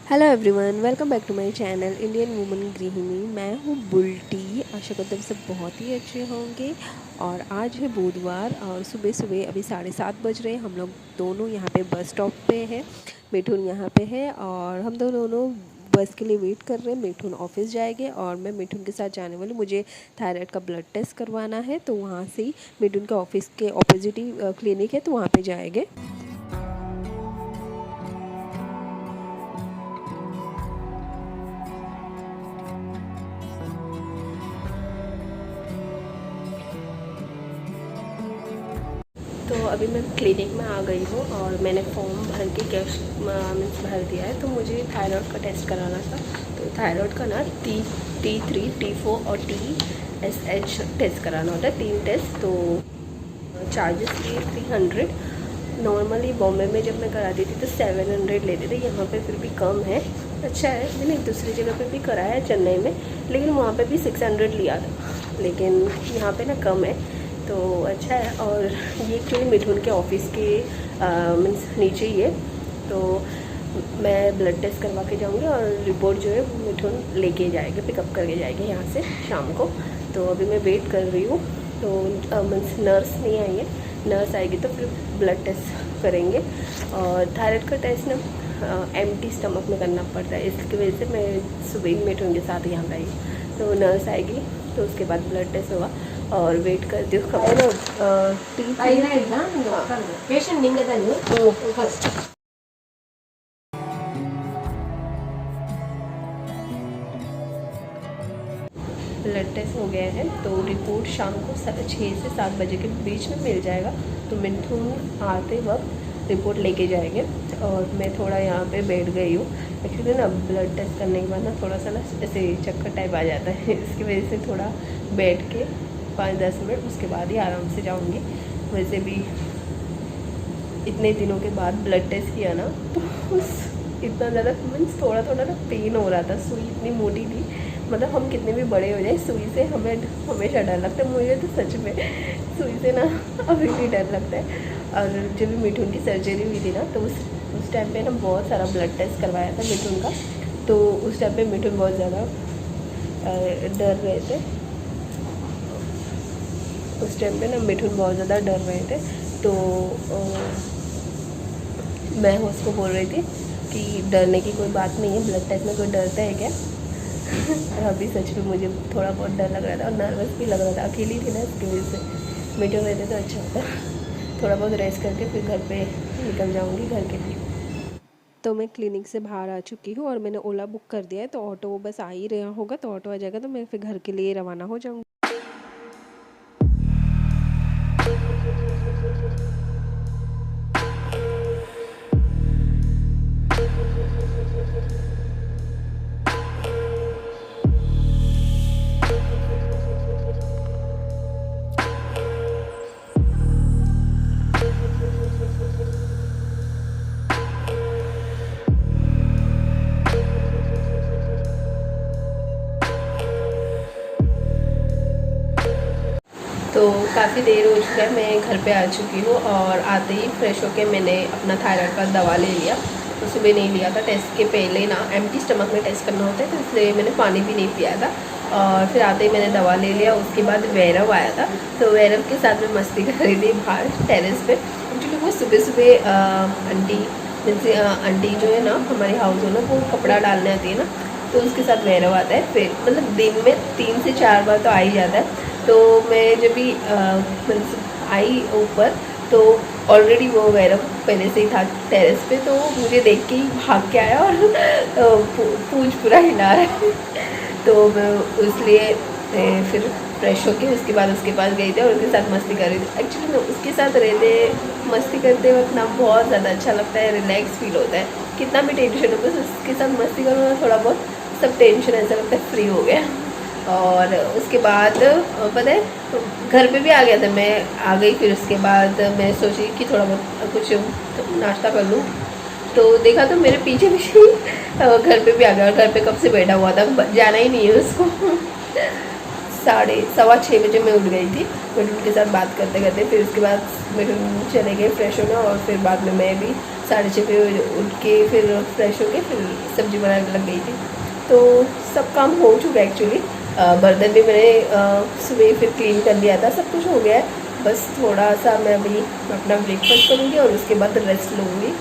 Hello everyone, welcome back to my channel Indian woman Grihini. मैं हूँ बुल्टी। आशा करते हैं सब बहुत ही अच्छे होंगे। और आज है बुधवार और सुबह सुबह अभी 7:30 बज रहे हैं। हम लोग दोनों यहाँ पे बस स्टॉप पे हैं। मिठुन यहाँ पे है और हम दोनों बस के लिए वेट कर रहे हैं। मिठुन ऑफिस जाएंगे और मैं मिठुन के साथ जाने वाली। मुझे थायराइड का ब्लड टेस्ट करवाना है, तो वहाँ से ही मिठुन के ऑफिस के ऑपोजिट ही क्लिनिक है, तो वहाँ पर जाएंगे। तो अभी मैं क्लिनिक में आ गई हूँ और मैंने फॉर्म भर के कैश मीन्स भर दिया है। तो मुझे थायराइड का टेस्ट कराना था। तो थायराइड का ना T3 T4 और TSH टेस्ट कराना होता है, 3 टेस्ट। तो चार्जेस ये 300। नॉर्मली बॉम्बे में जब मैं कराती थी तो 700 लेते थे। यहाँ पे फिर भी कम है, अच्छा है। मैंने एक दूसरी जगह पे भी कराया है चेन्नई में, लेकिन वहाँ पे भी 600 लिया था, लेकिन यहाँ पे ना कम है, तो अच्छा है। और ये एक्चुअली मिठुन के ऑफिस के मीन्स नीचे ही है। तो मैं ब्लड टेस्ट करवा के जाऊँगी और रिपोर्ट जो है वो मिठुन लेके जाएगी, पिकअप करके जाएगी यहाँ से शाम को। तो अभी मैं वेट कर रही हूँ। तो मीन्स नर्स नहीं आई है, नर्स आएगी तो फिर ब्लड टेस्ट करेंगे। और थायराइड का टेस्ट ना एम्प्टी स्टमक में करना पड़ता है, इसकी वजह से मैं सुबह ही मिठुन के साथ यहाँ गई। तो नर्स आएगी तो उसके बाद ब्लड टेस्ट होगा और वेट करती हूँ। पेशेंट निंगे तानी फर्स्ट ब्लड टेस्ट हो गया है, तो रिपोर्ट शाम को 6 से 7 बजे के बीच में मिल जाएगा। तो मिठुन आते वक्त रिपोर्ट लेके जाएंगे। और मैं थोड़ा यहाँ पे बैठ गई हूँ। एक्चुअली ना ब्लड टेस्ट करने के बाद ना थोड़ा सा ना ऐसे चक्कर टाइप आ जाता है, इसकी वजह से थोड़ा बैठ के 5-10 मिनट उसके बाद ही आराम से जाऊँगी। वैसे भी इतने दिनों के बाद ब्लड टेस्ट किया ना, तो उस इतना ज़्यादा मीन्स थोड़ा थोड़ा ना पेन हो रहा था। सुई इतनी मोटी थी, मतलब हम कितने भी बड़े हो जाए सुई से हमें हमेशा डर लगता है। मुझे तो सच में सुई से ना अभी भी डर लगता है। और जब भी मिठुन की सर्जरी हुई थी ना, तो उस टाइम पे ना बहुत सारा ब्लड टेस्ट करवाया था मिठुन का। तो उस टाइम पे मिठुन बहुत ज़्यादा डर रहे थे। उस टाइम पे ना मिठुन बहुत ज़्यादा डर रहे थे। तो मैं उसको बोल रही थी कि डरने की कोई बात नहीं है, ब्लड टेस्ट में कोई डरता है क्या। और अभी सच में मुझे थोड़ा बहुत डर लग रहा था और नर्वस भी लग रहा था। अकेली थी ना, इसकी वजह से। मीटिंग रहते तो अच्छा होता। थोड़ा बहुत रेस्ट करके फिर घर पे निकल जाऊंगी घर के लिए। तो मैं क्लिनिक से बाहर आ चुकी हूँ और मैंने ओला बुक कर दिया है। तो ऑटो बस आ ही रहा होगा, तो ऑटो आ जाएगा तो मैं फिर घर के लिए रवाना हो जाऊँगी। तो काफ़ी देर हो चुका है, मैं घर पे आ चुकी हूँ। और आते ही फ्रेश होके मैंने अपना थायराइड का दवा ले लिया। तो सुबह नहीं लिया था, टेस्ट के पहले ना एम्प्टी स्टमक में टेस्ट करना होता है, तो इसलिए मैंने पानी भी नहीं पिया था। और फिर आते ही मैंने दवा ले लिया। उसके बाद वैरव आया था, तो वैरव के साथ में मस्ती कर रही थी बाहर टेरेस पे। एक्चुअली वो सुबह सुबह आंटी जैसे आंटी जो है ना हमारे हाउस ओनर, वो कपड़ा डालने आती है ना, तो उसके साथ वैरव आता है। फिर मतलब दिन में 3 से 4 बार तो आ ही जाता है। तो मैं जब भी आई ऊपर, तो ऑलरेडी वो वैरव पहले से ही था टेरेस पे। तो मुझे देख के ही भाग के आया और पूंछ पूरा हिला रहा है। तो मैं इसलिए फिर फ्रेश होके उसके बाद उसके पास गई थी और उसके साथ मस्ती कर रही थी। एक्चुअली मैं उसके साथ रहते मस्ती करते वक्त ना बहुत ज़्यादा अच्छा लगता है, रिलैक्स फील होता है। कितना भी टेंशन हो बस उसके साथ मस्ती करो ना, थोड़ा बहुत सब टेंशन ऐसा लगता है फ्री हो गया। और उसके बाद पता है घर पे भी आ गया था, मैं आ गई। फिर उसके बाद मैं सोची कि थोड़ा बहुत कुछ नाश्ता कर लूँ। तो देखा तो मेरे पीछे पीछे घर पे भी आ गया। और घर पे कब से बैठा हुआ था, जाना ही नहीं है उसको। 6:15 बजे मैं उठ गई थी मिठुन के साथ बात करते करते। फिर उसके बाद मिठुन चले गए फ्रेश होने और फिर बाद में मैं भी 6:30 पे उठ के फिर फ्रेश होके फिर सब्ज़ी बनाने लग गई थी। तो सब काम हो चुका है एक्चुअली। बर्तन भी मैंने सुबह फिर क्लीन कर लिया था, सब कुछ हो गया है। बस थोड़ा सा मैं अभी अपना ब्रेकफास्ट करूँगी और उसके बाद रेस्ट लूँगी।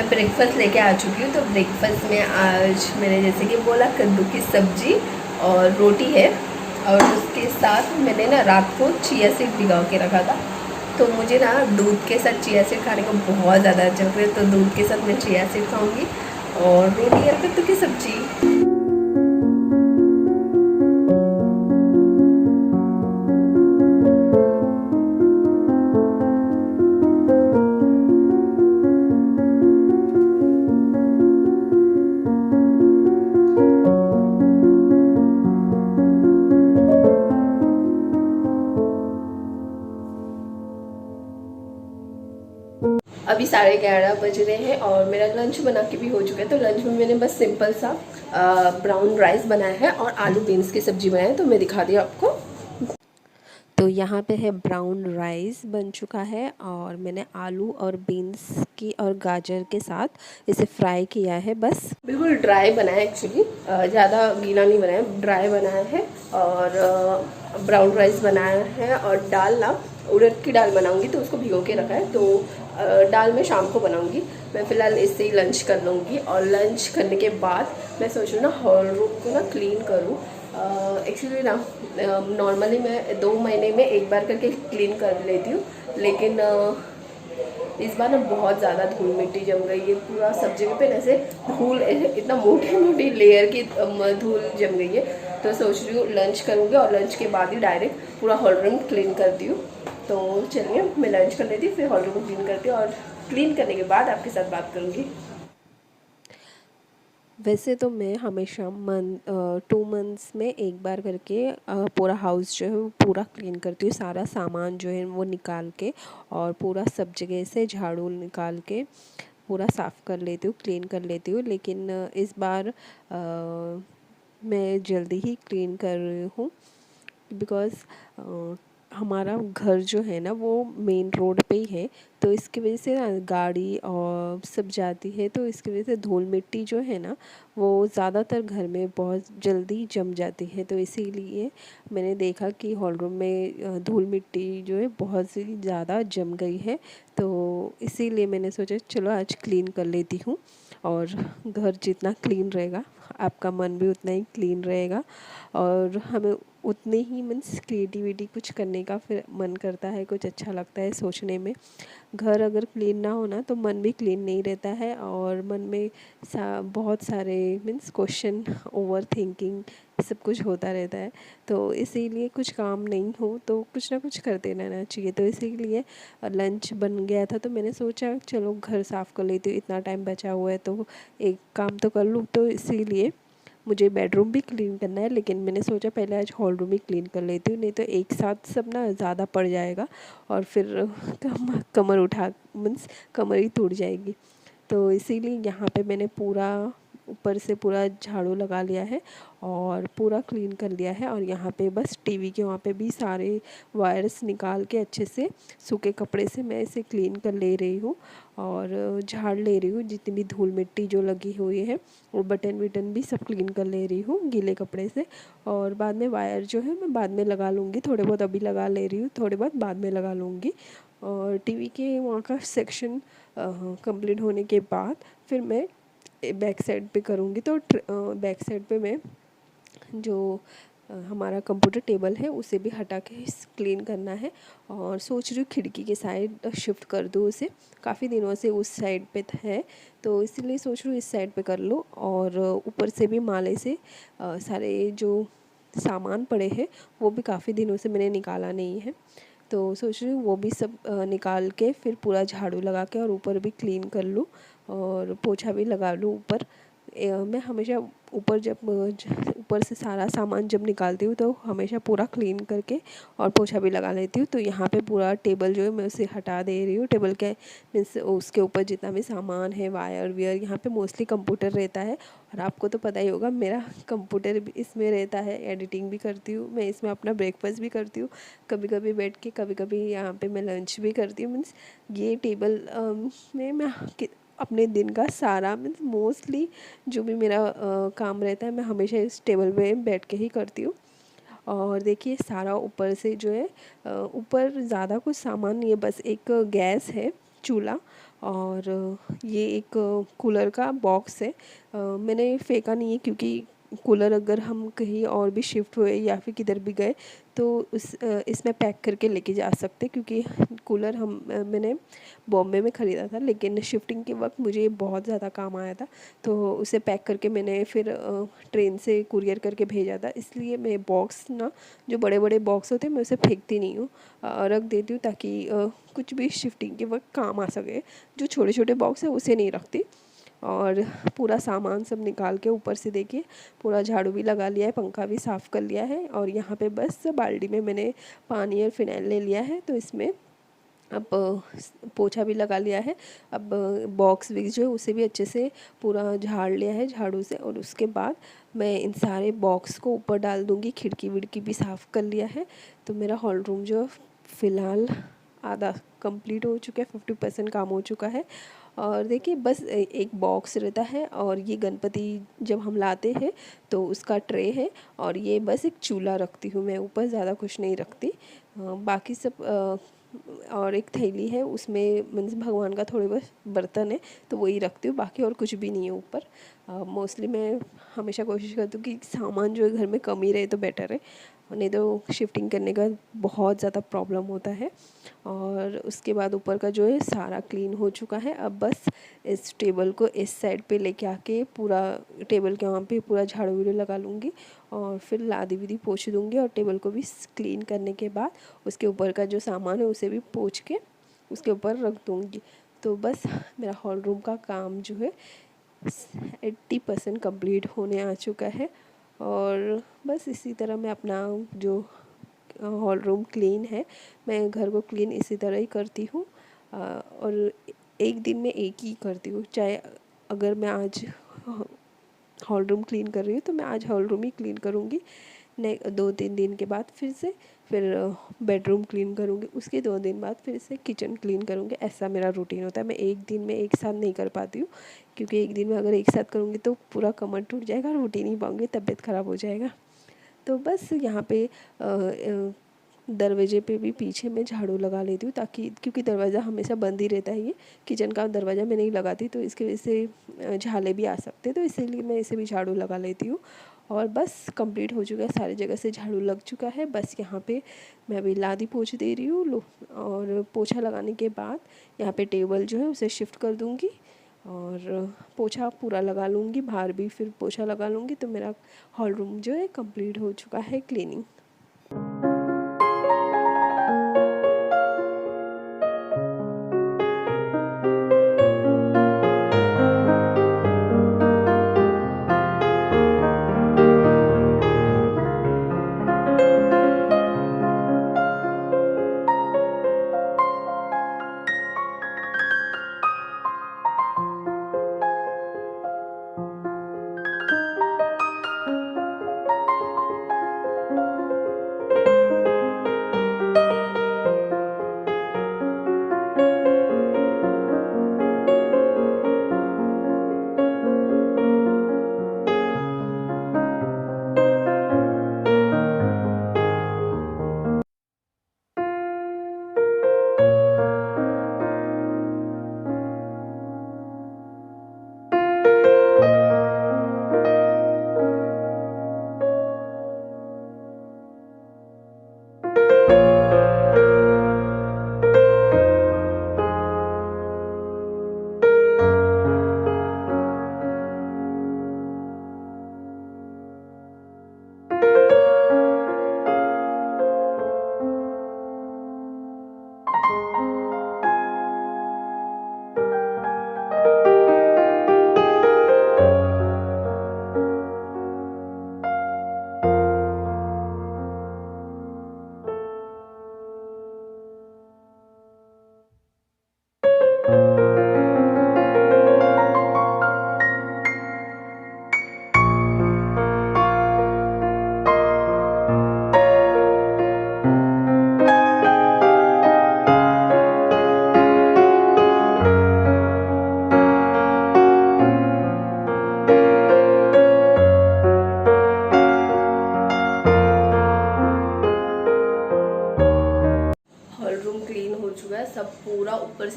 ब्रेकफास्ट लेके आ चुकी हूँ। तो ब्रेकफास्ट में आज मैंने जैसे कि बोला कद्दू की सब्ज़ी और रोटी है, और उसके साथ मैंने ना रात को चिया सीड भिगो के रखा था। तो मुझे ना दूध के साथ चिया सीड खाने को बहुत ज़्यादा अच्छा लगता है, तो दूध के साथ मैं चिया सीड खाऊँगी और रोटी और कद्दू की सब्ज़ी। अभी 11:30 बज रहे हैं और मेरा लंच बना के भी हो चुका है। तो लंच में मैंने बस सिंपल सा ब्राउन राइस बनाया है और आलू बीन्स की सब्ज़ी बनाई है, तो मैं दिखा दी आपको। तो यहाँ पे है ब्राउन राइस बन चुका है और मैंने आलू और बीन्स की और गाजर के साथ इसे फ्राई किया है। बस बिल्कुल ड्राई बनाया एक्चुअली, ज़्यादा गीला नहीं बनाया, ड्राई बनाया है। और ब्राउन राइस बनाया है और दाल ना उड़द की दाल बनाऊंगी, तो उसको भिगो के रखा है। तो दाल मैं शाम को बनाऊंगी। मैं फ़िलहाल इससे ही लंच कर लूँगी और लंच करने के बाद मैं सोच रही हूँ ना हॉल रूम को ना क्लीन करूँ। एक्चुअली ना नॉर्मली मैं 2 महीने में एक बार करके क्लीन कर लेती हूँ, लेकिन इस बार ना बहुत ज़्यादा धूल मिट्टी जम गई है। पूरा सब जगह पे ऐसे धूल, इतना मोटी मोटी लेयर की धूल जम गई है। तो सोच रही हूँ लंच करूँगी और लंच के बाद ही डायरेक्ट पूरा हॉल रूम क्लीन करती हूँ। तो चलिए मैं लंच कर लेती हूँ, फिर हॉल रूम क्लीन करती हूँ और क्लीन करने के बाद आपके साथ बात करूँगी। वैसे तो मैं हमेशा 2 मंथ्स में एक बार करके पूरा हाउस जो है वो पूरा क्लीन करती हूँ। सारा सामान जो है वो निकाल के और पूरा सब जगह से झाड़ू निकाल के पूरा साफ़ कर लेती हूँ, क्लीन कर लेती हूँ। लेकिन इस बार मैं जल्दी ही क्लीन कर रही हूँ बिकॉज़ हमारा घर जो है ना वो मेन रोड पे ही है, तो इसकी वजह से ना गाड़ी और सब जाती है, तो इसकी वजह से धूल मिट्टी जो है ना वो ज़्यादातर घर में बहुत जल्दी जम जाती है। तो इसीलिए मैंने देखा कि हॉल रूम में धूल मिट्टी जो है बहुत सी ज़्यादा जम गई है, तो इसीलिए मैंने सोचा चलो आज क्लीन कर लेती हूँ। और घर जितना क्लीन रहेगा आपका मन भी उतना ही क्लीन रहेगा और हमें उतने ही मीन्स क्रिएटिविटी कुछ करने का फिर मन करता है, कुछ अच्छा लगता है सोचने में। घर अगर क्लीन ना होना तो मन भी क्लीन नहीं रहता है और मन में बहुत सारे मीन्स क्वेश्चन, ओवर थिंकिंग सब कुछ होता रहता है। तो इसीलिए कुछ काम नहीं हो तो कुछ ना कुछ करते रहना चाहिए। तो इसीलिए लंच बन गया था तो मैंने सोचा चलो घर साफ़ कर लेती हूँ, इतना टाइम बचा हुआ है तो एक काम तो कर लूँ। तो इसीलिए मुझे बेडरूम भी क्लीन करना है, लेकिन मैंने सोचा पहले आज हॉल रूम ही क्लीन कर लेती हूँ, नहीं तो एक साथ सब ना ज़्यादा पड़ जाएगा और फिर कमर उठा मीन्स कमर ही टूट जाएगी। तो इसीलिए यहाँ पे मैंने पूरा ऊपर से पूरा झाड़ू लगा लिया है और पूरा क्लीन कर लिया है। और यहाँ पे बस टीवी के वहाँ पे भी सारे वायर्स निकाल के अच्छे से सूखे कपड़े से मैं इसे क्लीन कर ले रही हूँ और झाड़ ले रही हूँ। जितनी भी धूल मिट्टी जो लगी हुई है वो बटन विटन भी सब क्लीन कर ले रही हूँ गीले कपड़े से। और बाद में वायर जो है मैं बाद में लगा लूँगी, थोड़े बहुत अभी लगा ले रही हूँ, थोड़े बहुत बाद में लगा लूँगी। और टीवी के वहाँ का सेक्शन कंप्लीट होने के बाद फिर मैं बैक साइड पे करूँगी। तो बैक साइड पे मैं जो हमारा कंप्यूटर टेबल है उसे भी हटा के क्लीन करना है और सोच रही हूँ खिड़की के साइड शिफ्ट कर दूँ उसे। काफ़ी दिनों से उस साइड पे है तो इसीलिए सोच रही हूँ इस साइड पे कर लो। और ऊपर से भी माले से सारे जो सामान पड़े हैं वो भी काफ़ी दिनों से मैंने निकाला नहीं है, तो सोच रही हूँ वो भी सब निकाल के फिर पूरा झाड़ू लगा के और ऊपर भी क्लीन कर लूँ और पोछा भी लगा लूँ ऊपर। मैं हमेशा ऊपर ऊपर से सारा सामान जब निकालती हूँ तो हमेशा पूरा क्लीन करके और पोछा भी लगा लेती हूँ। तो यहाँ पे पूरा टेबल जो है मैं उसे हटा दे रही हूँ। टेबल के मीन्स उसके ऊपर जितना भी सामान है, वायर वियर, यहाँ पे मोस्टली कंप्यूटर रहता है और आपको तो पता ही होगा मेरा कंप्यूटर भी इसमें रहता है। एडिटिंग भी करती हूँ मैं इसमें, अपना ब्रेकफास्ट भी करती हूँ कभी कभी बैठ के, कभी कभी यहाँ पे मैं लंच भी करती हूँ। मीन्स ये टेबल में मैं अपने दिन का सारा मीन्स मोस्टली जो भी मेरा काम रहता है मैं हमेशा इस टेबल पे बैठ के ही करती हूँ। और देखिए सारा ऊपर से जो है ऊपर ज़्यादा कुछ सामान नहीं है, बस एक गैस है, चूल्हा, और ये एक कूलर का बॉक्स है। मैंने फेंका नहीं है क्योंकि कूलर अगर हम कहीं और भी शिफ्ट हुए या फिर किधर भी गए तो इसमें पैक करके लेके जा सकते, क्योंकि कूलर मैंने बॉम्बे में ख़रीदा था लेकिन शिफ्टिंग के वक्त मुझे ये बहुत ज़्यादा काम आया था, तो उसे पैक करके मैंने फिर ट्रेन से कुरियर करके भेजा था। इसलिए मैं बॉक्स ना, जो बड़े बड़े बॉक्स होते हैं मैं उसे फेंकती नहीं हूँ, रख देती हूँ ताकि कुछ भी शिफ्टिंग के वक्त काम आ सके। जो छोटे छोटे बॉक्स है उसे नहीं रखती। और पूरा सामान सब निकाल के ऊपर से देखिए पूरा झाड़ू भी लगा लिया है, पंखा भी साफ़ कर लिया है, और यहाँ पे बस बाल्टी में मैंने पानी और फिनाइल ले लिया है, तो इसमें अब पोछा भी लगा लिया है। अब बॉक्स विक्स जो है उसे भी अच्छे से पूरा झाड़ लिया है झाड़ू से, और उसके बाद मैं इन सारे बॉक्स को ऊपर डाल दूँगी। खिड़की विड़की भी साफ़ कर लिया है। तो मेरा हॉल रूम जो फ़िलहाल आधा कंप्लीट हो चुका है, 50% काम हो चुका है। और देखिए बस एक बॉक्स रहता है, और ये गणपति जब हम लाते हैं तो उसका ट्रे है, और ये बस एक चूल्हा रखती हूँ मैं ऊपर, ज़्यादा कुछ नहीं रखती। बाकी सब और एक थैली है उसमें मीन्स भगवान का थोड़े बहुत बर्तन है तो वही रखती हूँ, बाकी और कुछ भी नहीं है ऊपर। मोस्टली मैं हमेशा कोशिश करती हूँ कि सामान जो है घर में कम ही रहे तो बेटर है, नहीं तो शिफ्टिंग करने का बहुत ज़्यादा प्रॉब्लम होता है। और उसके बाद ऊपर का जो है सारा क्लीन हो चुका है। अब बस इस टेबल को इस साइड पे लेके आके पूरा टेबल के वहाँ पे पूरा झाड़ू वाड़ू लगा लूँगी, और फिर लादी विदी पोंछ दूँगी, और टेबल को भी क्लीन करने के बाद उसके ऊपर का जो सामान है उसे भी पोंछ के उसके ऊपर रख दूँगी। तो बस मेरा हॉल रूम का काम जो है 80% कंप्लीट होने आ चुका है। और बस इसी तरह मैं अपना जो हॉल रूम क्लीन है, मैं घर को क्लीन इसी तरह ही करती हूँ। और एक दिन में एक ही करती हूँ, चाहे अगर मैं आज हॉल रूम क्लीन कर रही हूँ तो मैं आज हॉल रूम ही क्लीन करूँगी। 2-3 दिन के बाद फिर बेडरूम क्लीन करूँगी, उसके 2 दिन बाद फिर से किचन क्लीन करूँगी। ऐसा मेरा रूटीन होता है। मैं एक दिन में एक साथ नहीं कर पाती हूँ, क्योंकि एक दिन में अगर एक साथ करूँगी तो पूरा कमर टूट जाएगा, रोट ही नहीं पाऊँगी, तबीयत ख़राब हो जाएगा। तो बस यहाँ पे दरवाजे पे भी पीछे मैं झाड़ू लगा लेती हूँ, ताकि क्योंकि दरवाज़ा हमेशा बंद ही रहता है, ये किचन का दरवाज़ा मैं नहीं लगाती तो इसकी वजह से झाले भी आ सकते, तो इसीलिए मैं इसे भी झाड़ू लगा लेती हूँ। और बस कंप्लीट हो चुका है, सारी जगह से झाड़ू लग चुका है। बस यहाँ पे मैं अभी लादी पोंछ दे रही हूँ और पोछा लगाने के बाद यहाँ पे टेबल जो है उसे शिफ्ट कर दूँगी और पोछा पूरा लगा लूँगी, बाहर भी फिर पोछा लगा लूँगी। तो मेरा हॉल रूम जो है कंप्लीट हो चुका है क्लीनिंग।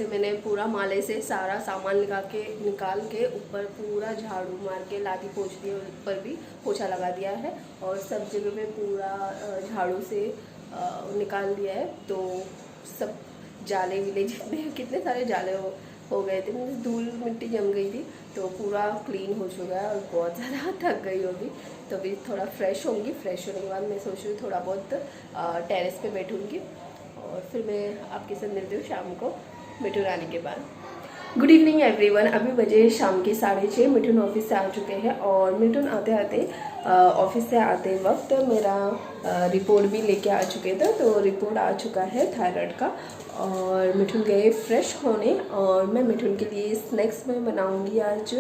से मैंने पूरा माले से सारा सामान निकाल के ऊपर पूरा झाड़ू मार के लादी पोंछ दिया, ऊपर भी पोछा लगा दिया है और सब जगह पे पूरा झाड़ू से निकाल दिया है। तो सब जाले विले जितने कितने सारे जाले हो गए थे, मतलब धूल मिट्टी जम गई थी, तो पूरा क्लीन हो चुका है और बहुत ज़्यादा थक गई होगी। तो अभी थोड़ा फ्रेश होंगी, फ्रेश होने के बाद मैं सोच रही हूँ थोड़ा बहुत टेरेस पे बैठूँगी और फिर मैं आपके साथ मिलती हूँ शाम को मिठुन आने के बाद। गुड इवनिंग एवरीवन, अभी बजे शाम के 6:30। मिठुन ऑफिस से आ चुके हैं और मिठुन आते आते ऑफिस से आते वक्त मेरा रिपोर्ट भी लेके आ चुके थे। तो रिपोर्ट आ चुका है थायराइड का और मिठुन गए फ्रेश होने और मैं मिठुन के लिए स्नैक्स में बनाऊंगी आज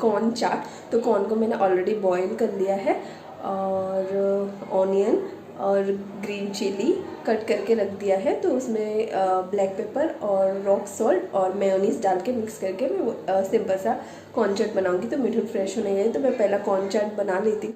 कॉर्न चाट। तो कॉर्न को मैंने ऑलरेडी बॉईल कर लिया है और ऑनियन और ग्रीन चिली कट करके रख दिया है। तो उसमें ब्लैक पेपर और रॉक सॉल्ट और मेयोनीज डाल के मिक्स करके मैं सिंपल सा कॉर्न चाट बनाऊंगी। तो मिठुन फ्रेश होने गए तो मैं पहला कॉर्न चाट बना लेती।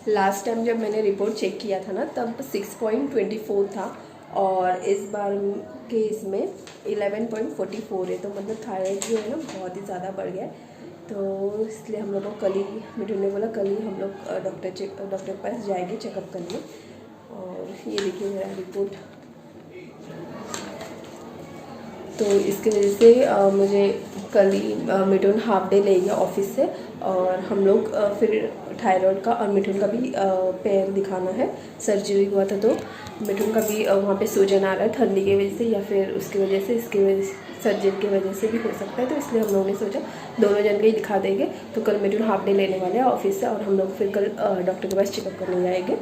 लास्ट टाइम जब मैंने रिपोर्ट चेक किया था ना तब 6.24 था और इस बार के इसमें 11.44 है। तो मतलब थायराइड जो है ना बहुत ही ज़्यादा बढ़ गया है। तो इसलिए हम लोग को कल ही मिठुन ने बोला कल ही हम लोग डॉक्टर के पास जाएंगे चेकअप करने। और ये देखिए मेरा रिपोर्ट। तो इसकी वजह से मुझे कल ही मिठुन हाफ डे ले गया ऑफिस से और हम लोग फिर थायराइड का और मिठुन का भी पैर दिखाना है। सर्जरी हुआ था तो मिठुन का भी वहाँ पे सूजन आ रहा है ठंडी की वजह से या फिर उसकी वजह से इसकी वजह से सर्जरी की वजह से भी हो सकता है। तो इसलिए हम लोगों ने सोचा दोनों जन के ही दिखा देंगे। तो कल मिठुन हाफ डे लेने वाले हैं ऑफिस से और हम लोग फिर कल डॉक्टर के पास चेकअप करने जाएंगे।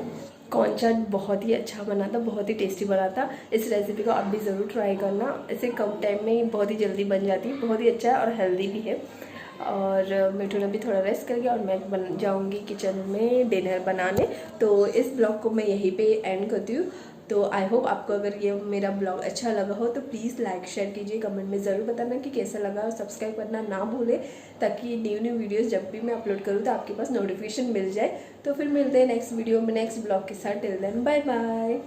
कॉर्न चाट बहुत ही अच्छा बना था, बहुत ही टेस्टी बना था। इस रेसिपी को आप भी ज़रूर ट्राई करना। इसे कम टाइम में ही बहुत ही जल्दी बन जाती है, बहुत ही अच्छा है और हेल्दी भी है। और मिठुन अभी थोड़ा रेस्ट करके और मैं बन जाऊँगी किचन में डिनर बनाने। तो इस ब्लॉग को मैं यहीं पे एंड करती हूँ। तो आई होप आपको अगर ये मेरा ब्लॉग अच्छा लगा हो तो प्लीज़ लाइक शेयर कीजिए, कमेंट में ज़रूर बताना कि कैसा लगा और सब्सक्राइब करना ना भूलें ताकि न्यू वीडियोस जब भी मैं अपलोड करूँ तो आपके पास नोटिफिकेशन मिल जाए। तो फिर मिलते हैं नेक्स्ट वीडियो में नेक्स्ट ब्लॉग के साथ। Till then bye bye.